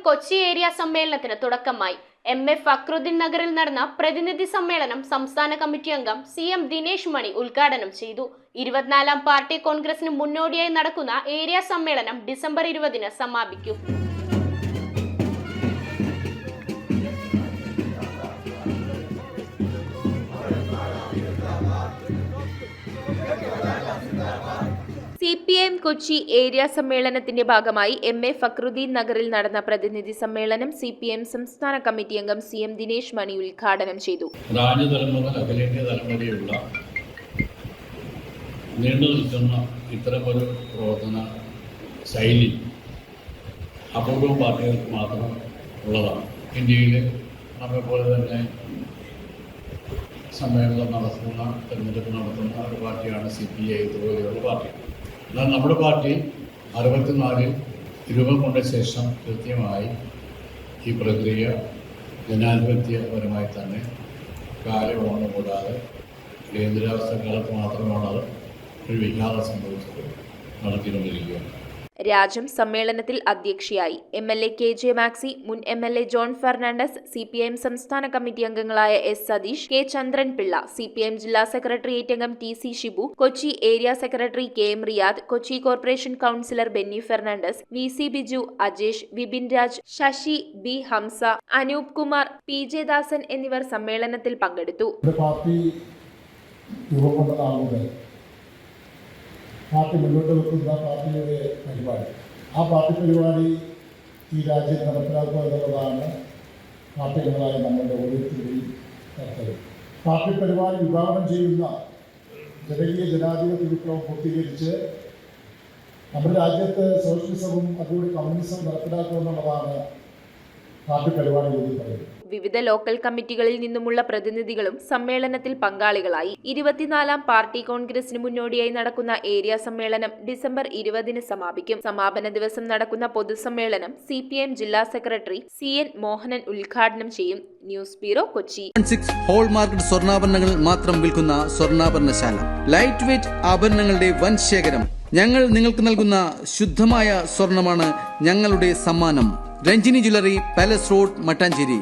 Kochi area സമ്മേളനത്തിന് തുടക്കമായി. MA Fakhruddin നഗറിൽ നടന്ന പ്രതിനിധി സമ്മേളനം സംസ്ഥാന കമ്മിറ്റി അംഗം CM ദിനേശ് മണി ഉദ്ഘാടനം ചെയ്തു. 24ാം പാർട്ടി കോൺഗ്രസിന് മുന്നോടിയായി നടക്കുന്ന ഏരിയ സമ്മേളനം ഡിസംബർ 20-ന് സമാപിക്കും. CPM കൊച്ചി ഏരിയ സമ്മേളനത്തിന്റെ ഭാഗമായി MA ഫക്രുദ്ദീൻ നഗറിൽ നടന്ന പ്രതിനിധി സമ്മേളനം CPM സംസ്ഥാന കമ്മിറ്റി അംഗം CM ദിനേശ് മണി ഉദ്ഘാടനം ചെയ്തു. രാജ്യതലമുറ അഖിലേന്ത്യാ തലമുറയുള്ള നീണ്ടു നിൽക്കുന്ന ഇത്തരമൊരു പ്രവർത്തന ശൈലി അപൂർവം പാർട്ടികൾക്ക് മാത്രം ഉള്ളതാണ്. ഇന്ത്യയിൽ നമ്മെപ്പോലെ തന്നെ സമ്മേളനം നടത്തുന്ന തെരഞ്ഞെടുപ്പ് നടത്തുന്ന ഒരു പാർട്ടിയാണ് CPI ഇതുപോലെയുള്ള പാർട്ടി. എന്നാൽ നമ്മുടെ പാർട്ടി 64 രൂപം കൊണ്ട ശേഷം കൃത്യമായി ഈ പ്രക്രിയ ജനാധിപത്യപരമായി തന്നെ കാലയളവ് കൂടാതെ കേന്ദ്രാവസ്ഥ കാലത്ത് മാത്രമാണ് അത് ഒരു വിഘാതം സംഭവിച്ചത് നടത്തിക്കൊണ്ടിരിക്കുകയാണ്. രാജം സമ്മേളനത്തിൽ അധ്യക്ഷയായി. MLA KJ മാക്സി, മുൻ MLA ജോൺ ഫെർണാണ്ടസ്, CPIM സംസ്ഥാന കമ്മിറ്റി അംഗങ്ങളായ S Satheesh, K Chandran Pillai, CPIM ജില്ലാ സെക്രട്ടേറിയറ്റ് അംഗം TC Shibu, Kochi area secretary KM Riyad, Kochi corporation councillor Benny Fernandez, VC Biju, Ajesh, Vipin Raj, Sasi, B Hamsa, Anoop Kumar, PJ Dasan എന്നിവർ സമ്മേളനത്തിൽ പങ്കെടുത്തു. പാർട്ടി മുന്നോട്ട് വെക്കുന്ന പാർട്ടിയുടെ പരിപാടി, ആ പാർട്ടി പരിപാടി ഈ രാജ്യത്ത് നടപ്പിലാക്കുക എന്നുള്ളതാണ് പാർട്ടികളായ നമ്മളുടെ ഓരോരുത്തരുടെയും കർത്തവ്യം. പാർട്ടി പരിപാടി വിഭാവനം ചെയ്യുന്ന ജനകീയ ജനാധിപത്യ വിപ്ലവം പൂർത്തീകരിച്ച് നമ്മുടെ രാജ്യത്ത് സോഷ്യലിസവും അതുകൂടി കമ്മ്യൂണിസവും നടപ്പിലാക്കുക എന്നുള്ളതാണ് പാർട്ടി പരിപാടി കൂടി പറയുന്നത്. വിവിധ ലോക്കൽ കമ്മിറ്റികളിൽ നിന്നുമുള്ള പ്രതിനിധികളും സമ്മേളനത്തിൽ പങ്കാളികളായി. 24ാം പാർട്ടി കോൺഗ്രസിന് മുന്നോടിയായി നടക്കുന്ന ഏരിയ സമ്മേളനം ഡിസംബർ 20-ന് സമാപിക്കും. സമാപന ദിവസം നടക്കുന്ന പൊതുസമ്മേളനം CPM ജില്ലാ സെക്രട്ടറി CN മോഹനൻ ഉദ്ഘാടനം ചെയ്യും. News bureau, Kochi. ഹോൾമാർക്കറ്റ് സ്വർണ്ണാഭരണങ്ങൾ മാത്രം വിൽക്കുന്ന സ്വർണ്ണാഭരണശാല. ലൈറ്റ് വെയ്റ്റ് ആഭരണങ്ങളുടെ വൻ ശേഖരം. ഞങ്ങൾ നിങ്ങൾക്ക് നൽകുന്ന ശുദ്ധമായ സ്വർണമാണ് ഞങ്ങളുടെ സമ്മാനം. Ranjini jewellery, palace road, Mattancherry.